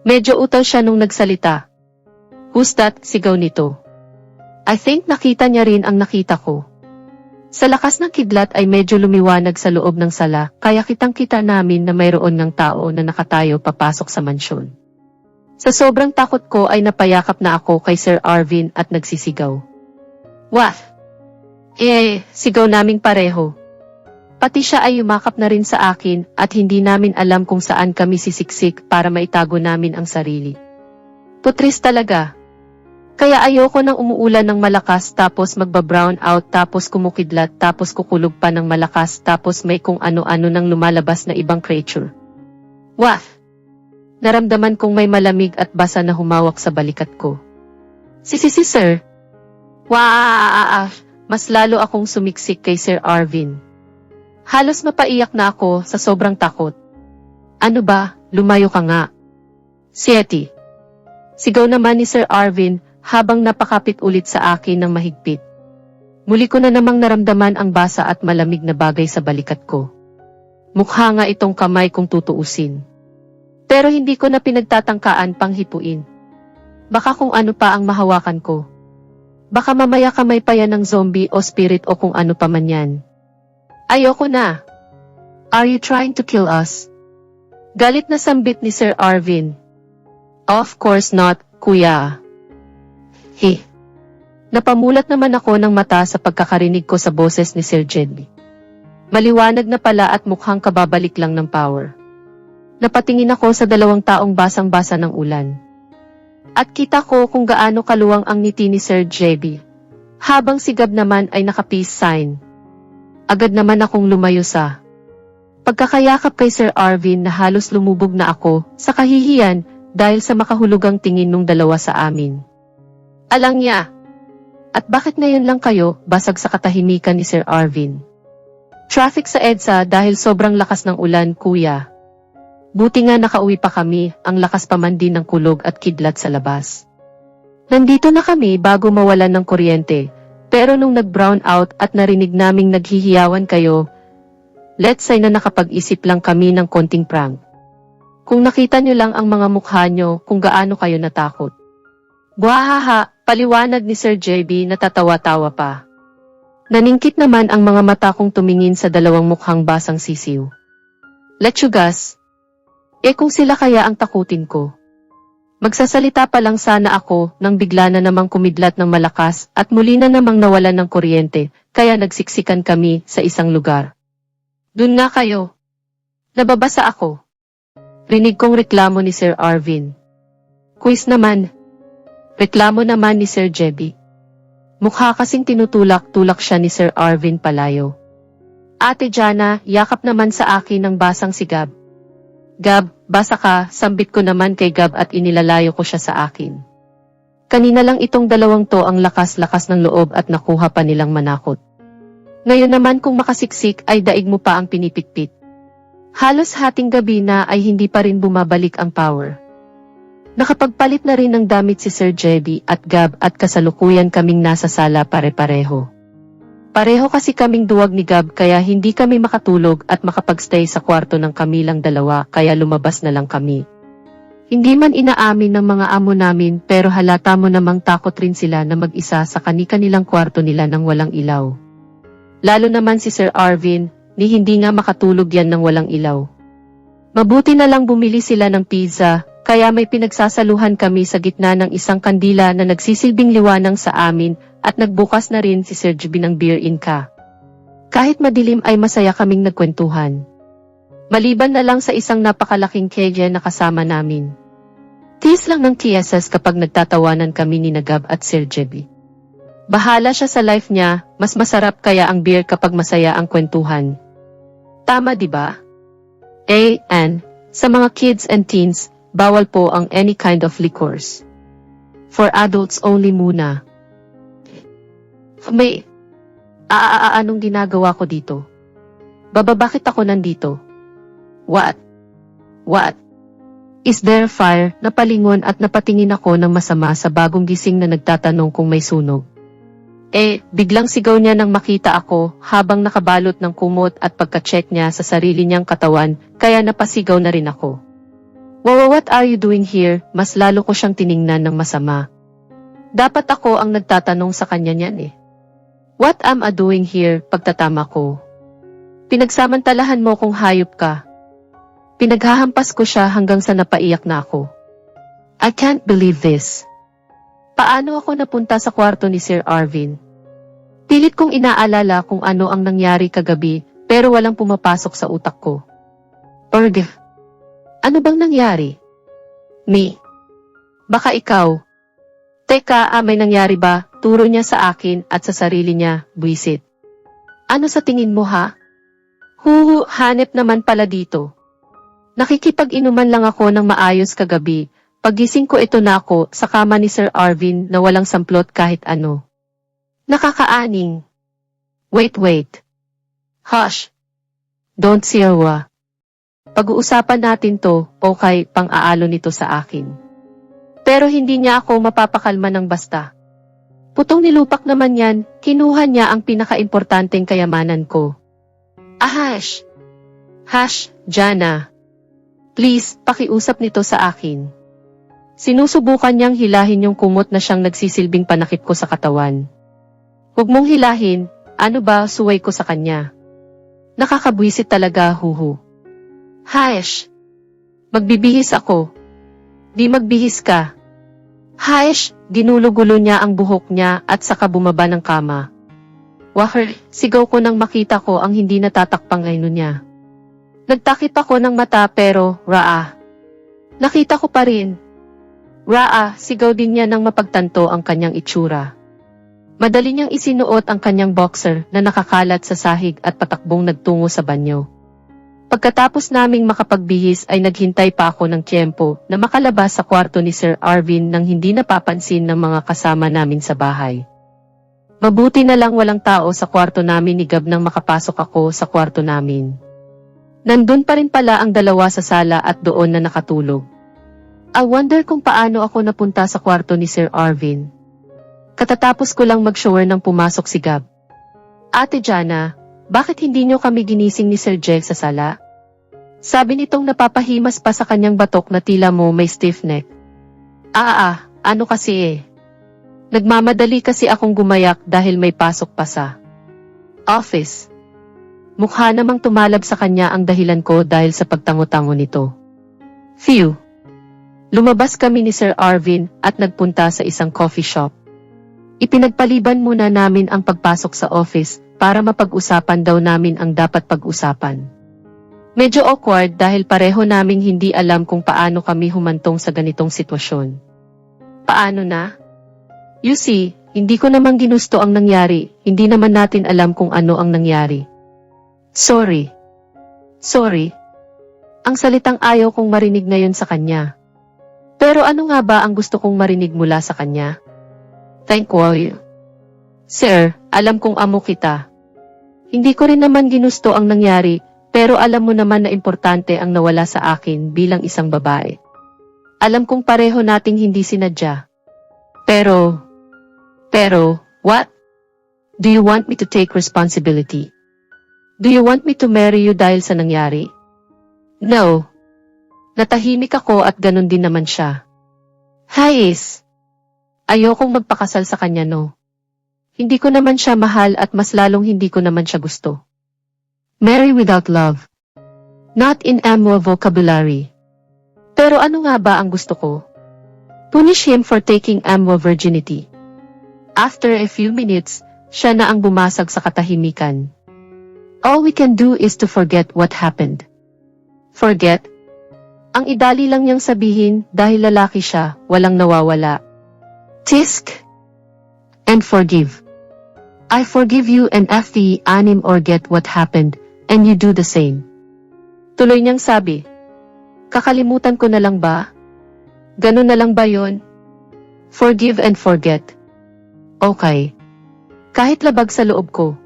Medyo utaw siya nung nagsalita. "Who's that?" sigaw nito. I think nakita niya rin ang nakita ko. Sa lakas ng kidlat ay medyo lumiwanag sa loob ng sala, kaya kitang-kita namin na mayroon ng tao na nakatayo papasok sa mansyon. Sa sobrang takot ko ay napayakap na ako kay Sir Arvin at nagsisigaw. "Wah!" Sigaw naming pareho. Pati siya ay yumakap na rin sa akin at hindi namin alam kung saan kami sisiksik para maitago namin ang sarili. Putris talaga. Kaya ayoko nang umuulan ng malakas tapos magba-brown out tapos kumukidlat tapos kukulog pa ng malakas tapos may kung ano-ano nang lumalabas na ibang creature. Wah! Naramdaman kong may malamig at basa na humawak sa balikat ko. Sir. Wah! Mas lalo akong sumiksik kay Sir Arvin. Halos mapaiyak na ako sa sobrang takot. "Ano ba? Lumayo ka nga." "Sieti." Sigaw naman ni Sir Arvin habang napakapit ulit sa akin ng mahigpit. Muli ko na namang naramdaman ang basa at malamig na bagay sa balikat ko. Mukha nga itong kamay kung tutuusin. Pero hindi ko na pinagtatangkaan pang hipuin. Baka kung ano pa ang mahawakan ko. Baka mamaya kamay pa yan ng zombie o spirit o kung ano pa man yan. Ayoko na. "Are you trying to kill us?" Galit na sambit ni Sir Arvin. "Of course not, kuya." Napamulat naman ako ng mata sa pagkakarinig ko sa boses ni Sir Jedby. Maliwanag na pala at mukhang kababalik lang ng power. Napatingin ako sa dalawang taong basang-basa ng ulan. At kita ko kung gaano kaluwang ang ngiti ni Sir Jedby. Habang si Gab naman ay naka-peace sign. Agad naman akong lumayo sa pagkakayakap kay Sir Arvin na halos lumubog na ako sa kahihiyan dahil sa makahulugang tingin nung dalawa sa amin. "Alang niya. At bakit ngayon lang kayo?" basag sa katahimikan ni Sir Arvin. "Traffic sa EDSA dahil sobrang lakas ng ulan, kuya. Buti nga nakauwi pa kami, ang lakas pa man din ng kulog at kidlat sa labas. Nandito na kami bago mawalan ng kuryente, pero nung nag-brown out at narinig naming naghihiyawan kayo, let's say na nakapag-isip lang kami ng konting prank. Kung nakita nyo lang ang mga mukha nyo kung gaano kayo natakot." "Buhahaha," paliwanag ni Sir JB na tatawa-tawa pa. Naningkit naman ang mga mata kong tumingin sa dalawang mukhang basang sisiw. "Lechugas. Kung sila kaya ang takutin ko." Magsasalita pa lang sana ako nang bigla na namang kumidlat ng malakas at muli na namang nawalan ng kuryente, kaya nagsiksikan kami sa isang lugar. "Dun nga kayo." Nababasa ako. Rinig kong reklamo ni Sir Arvin. "Quiz naman." Reklamo naman ni Sir Jebby. Mukha kasing tinutulak-tulak siya ni Sir Arvin palayo. "Ate Jana, yakap naman sa akin ng basang si Gab." "Gab, basa ka," sambit ko naman kay Gab at inilalayo ko siya sa akin. Kanina lang itong dalawang to ang lakas-lakas ng loob at nakuha pa nilang manakot. Ngayon naman kung makasiksik ay daig mo pa ang pinipitpit. Halos hating gabi na ay hindi pa rin bumabalik ang power. Nakapagpalit na rin ng damit si Sir Jebby at Gab at kasalukuyan kaming nasa sala pare-pareho. Pareho kasi kaming duwag ni Gab kaya hindi kami makatulog at makapagstay sa kwarto ng kami lang dalawa kaya lumabas na lang kami. Hindi man inaamin ng mga amo namin pero halata mo namang takot rin sila na mag-isa sa kani-kanilang kwarto nila nang walang ilaw. Lalo naman si Sir Arvin, ni hindi nga makatulog yan nang walang ilaw. Mabuti na lang bumili sila ng pizza, kaya may pinagsasaluhan kami sa gitna ng isang kandila na nagsisilbing liwanang sa amin at nagbukas na rin si Sir Jebby ng beer inka. Kahit madilim ay masaya kaming nagkwentuhan. Maliban na lang sa isang napakalaking kege na kasama namin. Tiis lang ng TSS kapag nagtatawanan kami ni Gab at Sir Jebby. Bahala siya sa life niya, mas masarap kaya ang beer kapag masaya ang kwentuhan. Tama diba? And, sa mga kids and teens, bawal po ang any kind of liquors. For adults only muna. Anong ginagawa ko dito? Bakit ako nandito? What? Is there fire? Napalingon at napatingin ako ng masama sa bagong gising na nagtatanong kung may sunog. Biglang sigaw niya nang makita ako habang nakabalot ng kumot at pagka-check niya sa sarili niyang katawan, kaya napasigaw na rin ako. Wow, what are you doing here? Mas lalo ko siyang tiningnan ng masama. Dapat ako ang nagtatanong sa kanya niyan. What am I doing here? Pagtatama ko. Pinagsamantalahan mo kung hayop ka. Pinaghahampas ko siya hanggang sa napaiyak na ako. I can't believe this. Paano ako napunta sa kwarto ni Sir Arvin? Pilit kong inaalala kung ano ang nangyari kagabi, pero walang pumapasok sa utak ko. Org, ano bang nangyari? Baka ikaw. Teka, may nangyari ba? Turo niya sa akin at sa sarili niya, buwisit. Ano sa tingin mo ha? Hanep naman pala dito. Nakikipag-inuman lang ako ng maayos kagabi. Pagising ko ito na ako sa kama ni Sir Arvin na walang samplot kahit ano. Nakakaaning. Wait. Hush. Don't sirwa. Pag-uusapan natin to, okay, pang-aalo nito sa akin. Pero hindi niya ako mapapakalma ng basta. Putong nilupak naman yan, kinuha niya ang pinaka-importanteng kayamanan ko. Hush, Jana. Please, pakiusap nito sa akin. Sinusubukan niyang hilahin yung kumot na siyang nagsisilbing panakip ko sa katawan. Huwag mong hilahin, ano ba, suway ko sa kanya. Nakakabwisit talaga, Hush. Magbibihis ako. Di magbihis ka. Hush, ginulo-gulo niya ang buhok niya at saka bumaba ng kama. Wahar, sigaw ko nang makita ko ang hindi natatakpang ngayon niya. Nagtakip ako ng mata pero, nakita ko pa rin. Sigaw din niya nang mapagtanto ang kanyang itsura. Madali niyang isinuot ang kanyang boxer na nakakalat sa sahig at patakbong nagtungo sa banyo. Pagkatapos naming makapagbihis ay naghintay pa ako ng tiyempo na makalabas sa kwarto ni Sir Arvin nang hindi napapansin ng mga kasama namin sa bahay. Mabuti na lang walang tao sa kwarto namin ni Gab nang makapasok ako sa kwarto namin. Nandun pa rin pala ang dalawa sa sala at doon na nakatulog. I wonder kung paano ako napunta sa kwarto ni Sir Arvin. Katatapos ko lang mag-shower nang pumasok si Gab. Ate Jana, bakit hindi niyo kami ginising ni Sir Jeff sa sala? Sabi nitong napapahimas pa sa kanyang batok na tila mo may stiff neck. Ano kasi Nagmamadali kasi akong gumayak dahil may pasok pa sa office. Mukha namang tumalab sa kanya ang dahilan ko dahil sa pagtango-tango nito. Phew! Lumabas kami ni Sir Arvin at nagpunta sa isang coffee shop. Ipinagpaliban muna namin ang pagpasok sa office para mapag-usapan daw namin ang dapat pag-usapan. Medyo awkward dahil pareho naming hindi alam kung paano kami humantong sa ganitong sitwasyon. Paano na? You see, hindi ko namang ginusto ang nangyari, hindi naman natin alam kung ano ang nangyari. Sorry. Ang salitang ayaw kong marinig ngayon sa kanya. Pero ano nga ba ang gusto kong marinig mula sa kanya? Thank you. Sir, alam kong amo kita. Hindi ko rin naman ginusto ang nangyari, pero alam mo naman na importante ang nawala sa akin bilang isang babae. Alam kong pareho nating hindi sinadya. Pero, what? Do you want me to take responsibility? Do you want me to marry you dahil sa nangyari? No. Natahimik ako at ganun din naman siya. Hayes. Ayokong magpakasal sa kanya no. Hindi ko naman siya mahal at mas lalong hindi ko naman siya gusto. Marry without love. Not in amo vocabulary. Pero ano nga ba ang gusto ko? Punish him for taking amo virginity. After a few minutes, siya na ang bumasag sa katahimikan. All we can do is to forget what happened. Forget? Ang idali lang niyang sabihin dahil lalaki siya, walang nawawala. Tisk. And forgive. I forgive you and FE anim or get what happened, and you do the same. Tuloy niyang sabi. Kakalimutan ko na lang ba? Ganun na lang ba yon? Forgive and forget. Okay. Kahit labag sa loob ko.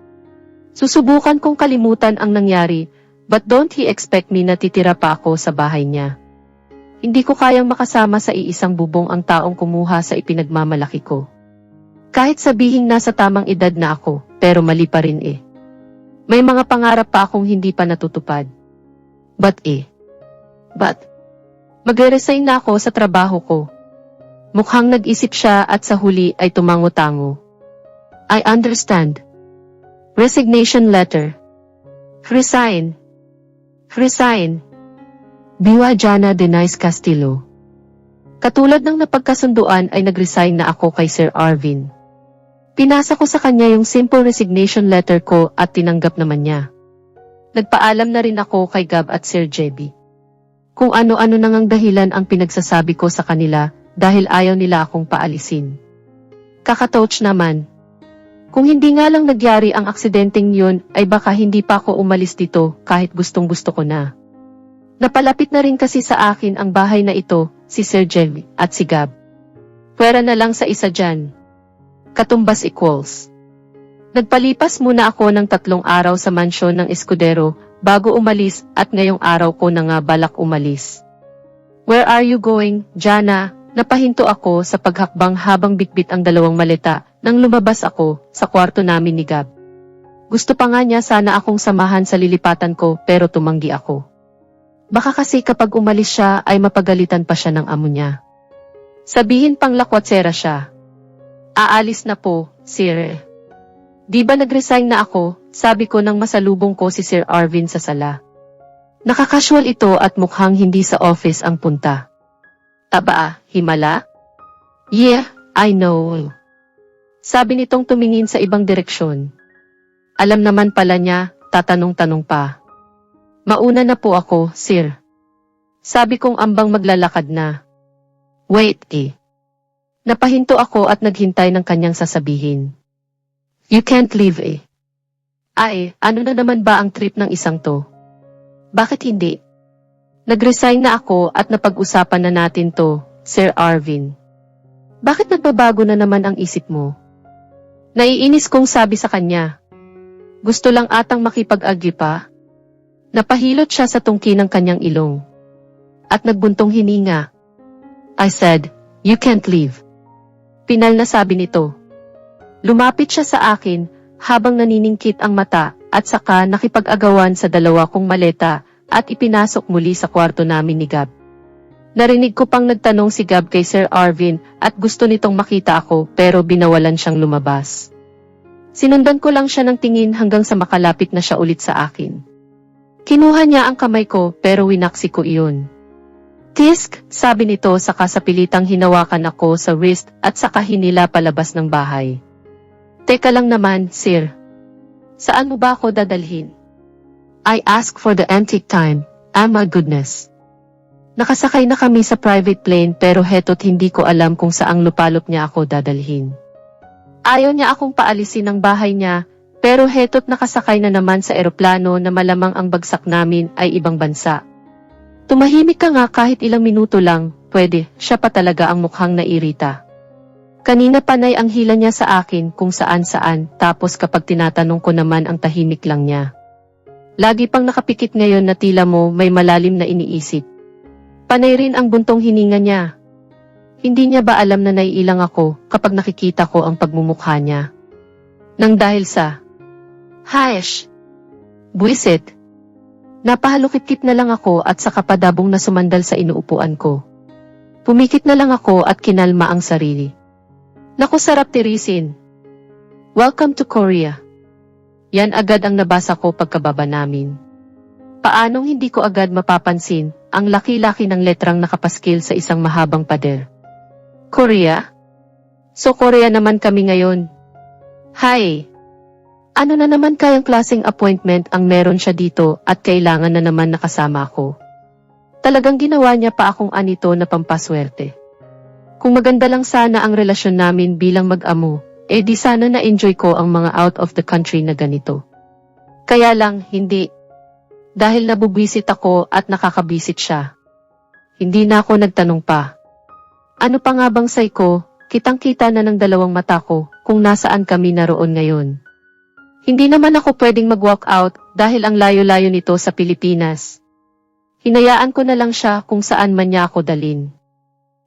Susubukan kong kalimutan ang nangyari, but don't he expect me na titira pa ako sa bahay niya? Hindi ko kayang makasama sa iisang bubong ang taong kumuha sa ipinagmamalaki ko. Kahit sabihing nasa tamang edad na ako, pero mali pa rin eh. May mga pangarap pa akong hindi pa natutupad. But, magre-resign na ako sa trabaho ko. Mukhang nag-isip siya at sa huli ay tumango-tango. I understand. Resignation letter. Resign. Biwa Jana Denise Castillo. Katulad ng napagkasunduan ay nag-resign na ako kay Sir Arvin. Pinasa ko sa kanya yung simple resignation letter ko at tinanggap naman niya. Nagpaalam na rin ako kay Gab at Sir Jebby. Kung ano-ano nang ang dahilan ang pinagsasabi ko sa kanila dahil ayaw nila akong paalisin. Kakatouch naman. Kung hindi nga lang nagyari ang aksidenteng yun ay baka hindi pa ako umalis dito kahit gustong-gusto ko na. Napalapit na rin kasi sa akin ang bahay na ito, si Sir Jebby at si Gab. Pwera na lang sa isa dyan. Katumbas equals. Nagpalipas muna ako ng 3 araw sa mansyon ng Escudero bago umalis at ngayong araw ko na nga balak umalis. Where are you going, Jana? Napahinto ako sa paghakbang habang bitbit ang 2 maleta nang lumabas ako sa kwarto namin ni Gab. Gusto pa nga niya sana akong samahan sa lilipatan ko pero tumanggi ako. Baka kasi kapag umalis siya ay mapagalitan pa siya ng amo niya. Sabihin pang lakwatsera siya. Aalis na po, sir. Di ba nag-resign na ako, sabi ko nang masalubong ko si Sir Arvin sa sala. Nakakasual ito at mukhang hindi sa office ang punta. Aba, himala? Yeah, I know. Sabi nitong tumingin sa ibang direksyon. Alam naman pala niya, tatanong-tanong pa. Mauna na po ako, sir. Sabi kong ambang maglalakad na. Wait Napahinto ako at naghintay ng kanyang sasabihin. You can't leave ano na naman ba ang trip ng isang to? Bakit hindi? Nag-resign na ako at napag-usapan na natin to, Sir Arvin. Bakit nagbabago na naman ang isip mo? Naiinis kong sabi sa kanya. Gusto lang atang makipag-argue pa. Napahilot siya sa tungki ng kanyang ilong. At nagbuntong hininga. I said, you can't leave. Pinal na sabi nito. Lumapit siya sa akin habang naniningkit ang mata at saka nakipag-agawan sa 2 kong maleta at ipinasok muli sa kwarto namin ni Gab. Narinig ko pang nagtanong si Gab kay Sir Arvin at gusto nitong makita ako pero binawalan siyang lumabas. Sinundan ko lang siya ng tingin hanggang sa makalapit na siya ulit sa akin. Kinuha niya ang kamay ko pero winaksi ko iyon. Tisk, sabi nito saka sa pilitang hinawakan ako sa wrist at saka hinila palabas ng bahay. Teka lang naman, sir. Saan mo ba ako dadalhin? I ask for the antique time. My goodness. Nakasakay na kami sa private plane pero heto't hindi ko alam kung saang lupalop niya ako dadalhin. Ayaw niya akong paalisin ng bahay niya pero heto't nakasakay na naman sa eroplano na malamang ang bagsak namin ay ibang bansa. Tumahimik ka nga kahit ilang minuto lang, pwede, siya pa talaga ang mukhang nairita. Kanina panay ang hila niya sa akin kung saan-saan tapos kapag tinatanong ko naman ang tahimik lang niya. Lagi pang nakapikit ngayon na tila mo may malalim na iniisip. Panay rin ang buntong hininga niya. Hindi niya ba alam na naiilang ako kapag nakikita ko ang pagmumukha niya? Nang dahil sa Haish! Buisit! Napahalukit-kit na lang ako at saka padabong na sumandal sa inuupuan ko. Pumikit na lang ako at kinalma ang sarili. Naku sarap tirisin. Welcome to Korea. Yan agad ang nabasa ko pagkababa namin. Paanong hindi ko agad mapapansin ang laki-laki ng letrang nakapaskil sa isang mahabang pader. Korea? So Korea naman kami ngayon. Hi! Ano na naman kayang klaseng appointment ang meron siya dito at kailangan na naman nakasama ako? Talagang ginawa niya pa akong anito na pampaswerte. Kung maganda lang sana ang relasyon namin bilang mag-amo, di sana na-enjoy ko ang mga out of the country na ganito. Kaya lang, hindi. Dahil nabubwisit ako at nakakabisit siya. Hindi na ako nagtanong pa. Ano pa nga bang say ko, kitang-kita na ng 2 mata ko kung nasaan kami naroon ngayon. Hindi naman ako pwedeng mag-walk out dahil ang layo-layo nito sa Pilipinas. Hinayaan ko na lang siya kung saan man niya ako dalin.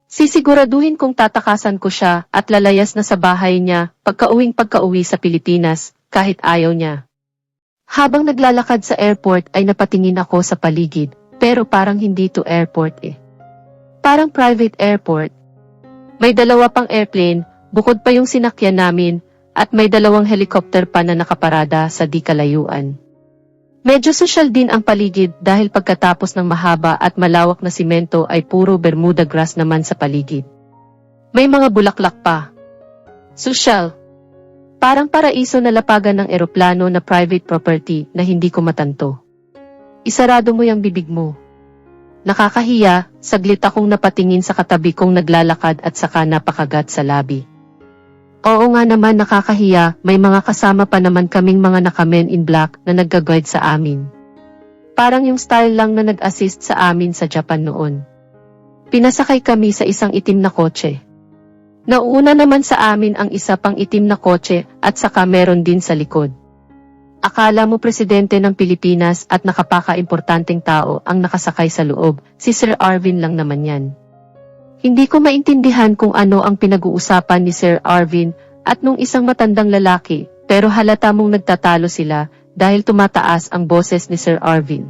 Sisiguraduhin kong tatakasan ko siya at lalayas na sa bahay niya pagka-uwi sa Pilipinas kahit ayaw niya. Habang naglalakad sa airport ay napatingin ako sa paligid, pero parang hindi to airport eh. Parang private airport. May 2 pang airplane, bukod pa yung sinakyan namin, at may 2 helicopter pa na nakaparada sa di kalayuan. Medyo sosyal din ang paligid dahil pagkatapos ng mahaba at malawak na simento ay puro Bermuda grass naman sa paligid. May mga bulaklak pa. Sosyal. Parang paraiso na lapagan ng eroplano na private property na hindi ko matanto. Isarado mo yung bibig mo. Nakakahiya, saglit akong napatingin sa katabi kong naglalakad at saka napakagat sa labi. Oo nga naman nakakahiya, may mga kasama pa naman kaming mga naka-men in black na nagga-guide sa amin. Parang yung style lang na nag-assist sa amin sa Japan noon. Pinasakay kami sa isang itim na kotse. Nauuna naman sa amin ang isa pang itim na kotse at saka meron din sa likod. Akala mo presidente ng Pilipinas at nakapaka-importanteng tao ang nakasakay sa loob, si Sir Arvin lang naman yan. Hindi ko maintindihan kung ano ang pinag-uusapan ni Sir Arvin at nung isang matandang lalaki, pero halata mong nagtatalo sila dahil tumataas ang boses ni Sir Arvin.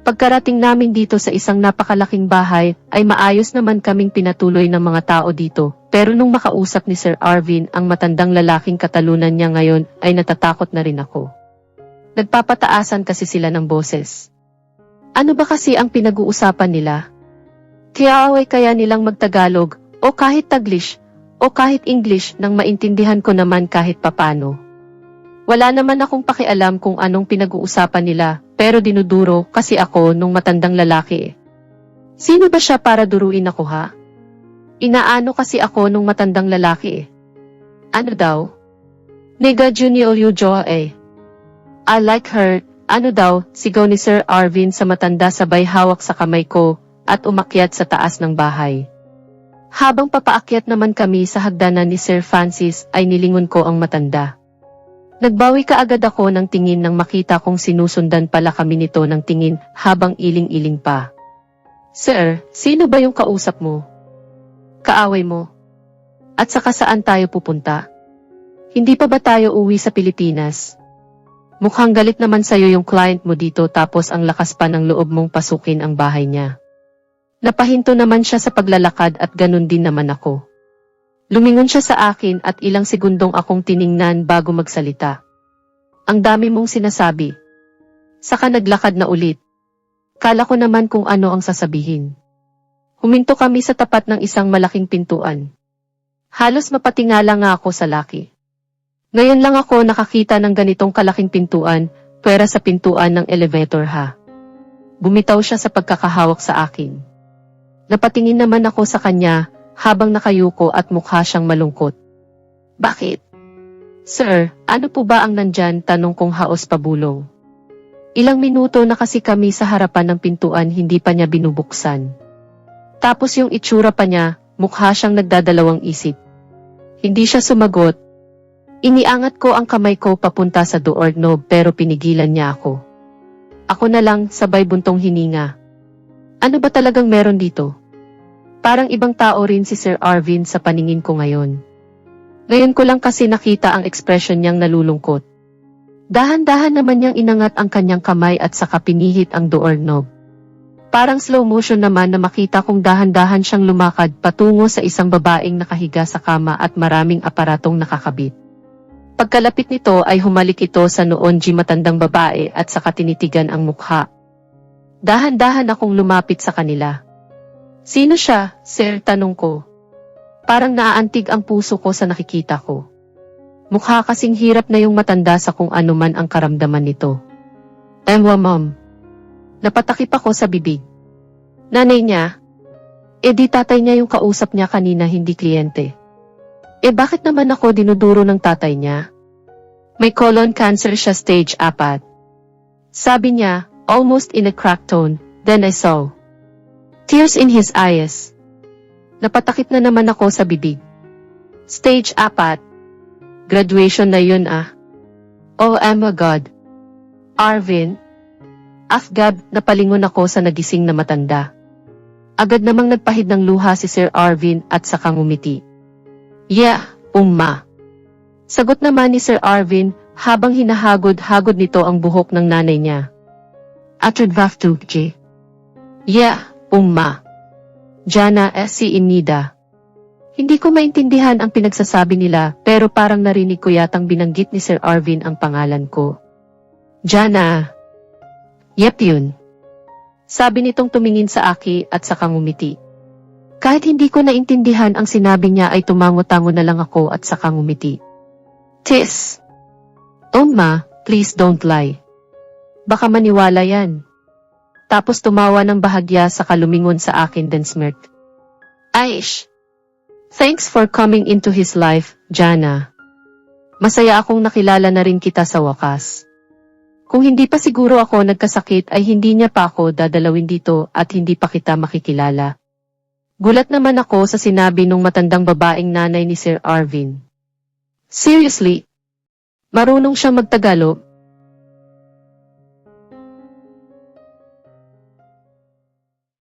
Pagkarating namin dito sa isang napakalaking bahay, ay maayos naman kaming pinatuloy ng mga tao dito, pero nung makausap ni Sir Arvin ang matandang lalaking katalunan niya ngayon ay natatakot na rin ako. Nagpapataasan kasi sila ng boses. Ano ba kasi ang pinag-uusapan nila? Kaya nilang magtagalog, o kahit Taglish, o kahit English nang maintindihan ko naman kahit papano. Wala naman akong pakialam kung anong pinag-uusapan nila, pero dinuduro kasi ako nung matandang lalaki eh. Sino ba siya para duruin ako ha? Inaano kasi ako nung matandang lalaki eh. Ano daw? Nega Junior Yujo eh. I like her, ano daw, sigaw ni Sir Arvin sa matanda sabay hawak sa kamay ko, at umakyat sa taas ng bahay. Habang papaakyat naman kami sa hagdanan ni Sir Francis ay nilingon ko ang matanda. Nagbawi kaagad ako ng tingin nang makita kong sinusundan pala kami nito ng tingin habang iling-iling pa. Sir, sino ba yung kausap mo? Kaaway mo? At saka saan tayo pupunta? Hindi pa ba tayo uwi sa Pilipinas? Mukhang galit naman sa'yo yung client mo dito tapos ang lakas pa ng loob mong pasukin ang bahay niya. Napahinto naman siya sa paglalakad at ganun din naman ako. Lumingon siya sa akin at ilang segundong akong tiningnan bago magsalita. Ang dami mong sinasabi. Saka naglakad na ulit. Kala ko naman kung ano ang sasabihin. Huminto kami sa tapat ng isang malaking pintuan. Halos mapatingala nga ako sa laki. Ngayon lang ako nakakita ng ganitong kalaking pintuan, pwera sa pintuan ng elevator ha. Bumitaw siya sa pagkakahawak sa akin. Napatingin naman ako sa kanya, habang nakayuko at mukha siyang malungkot. Bakit? Sir, ano po ba ang nandyan? Tanong kong haos pabulong. Ilang minuto na kasi kami sa harapan ng pintuan hindi pa niya binubuksan. Tapos yung itsura pa niya, mukha siyang nagdadalawang isip. Hindi siya sumagot. Iniangat ko ang kamay ko papunta sa doorknob pero pinigilan niya ako. Ako na lang sabay buntong hininga. Ano ba talagang meron dito? Parang ibang tao rin si Sir Arvin sa paningin ko ngayon. Ngayon ko lang kasi nakita ang ekspresyon niyang nalulungkot. Dahan-dahan naman niyang inangat ang kanyang kamay at saka pinihit ang doorknob. Parang slow motion naman na makita kong dahan-dahan siyang lumakad patungo sa isang babaeng nakahiga sa kama at maraming aparatong nakakabit. Pagkalapit nito ay humalik ito sa noon matandang babae at saka tinitigan ang mukha. Dahan-dahan akong lumapit sa kanila. Sino siya, sir? Tanong ko. Parang naaantig ang puso ko sa nakikita ko. Mukha kasing hirap na yung matanda sa kung ano man ang karamdaman nito. Emwa ma'am. Napatakip ako sa bibig. Nanay niya? Di tatay niya yung kausap niya kanina hindi kliyente. Bakit naman ako dinuduro ng tatay niya? May colon cancer siya stage 4. Sabi niya, almost in a cracked tone, then I saw tears in his eyes. Napatakip na naman ako sa bibig. Stage 4. Graduation na yun ah. Oh my God. Arvin. Afgab, napalingon ako sa nagising na matanda. Agad namang nagpahid ng luha si Sir Arvin at saka ngumiti. Yeah, Umma. Sagot naman ni Sir Arvin habang hinahagod-hagod nito ang buhok ng nanay niya. Atradvaftu, J. Yeah, Umma. Jana, si Inida. Hindi ko maintindihan ang pinagsasabi nila pero parang narinig ko yatang binanggit ni Sir Arvin ang pangalan ko. Jana. Yep yun. Sabi nitong tumingin sa aki at saka ngumiti. Kahit hindi ko naintindihan ang sinabi niya ay tumango-tango na lang ako at saka ngumiti. Tis. Umma, please don't lie. Baka maniwala yan. Tapos tumawa ng bahagya saka lumingon sa akin then smirked. Aish. Thanks for coming into his life, Jana. Masaya akong nakilala na rin kita sa wakas. Kung hindi pa siguro ako nagkasakit ay hindi niya pa ako dadalawin dito at hindi pa kita makikilala. Gulat naman ako sa sinabi nung matandang babaeng nanay ni Sir Arvin. Seriously? Marunong siya magtagalog?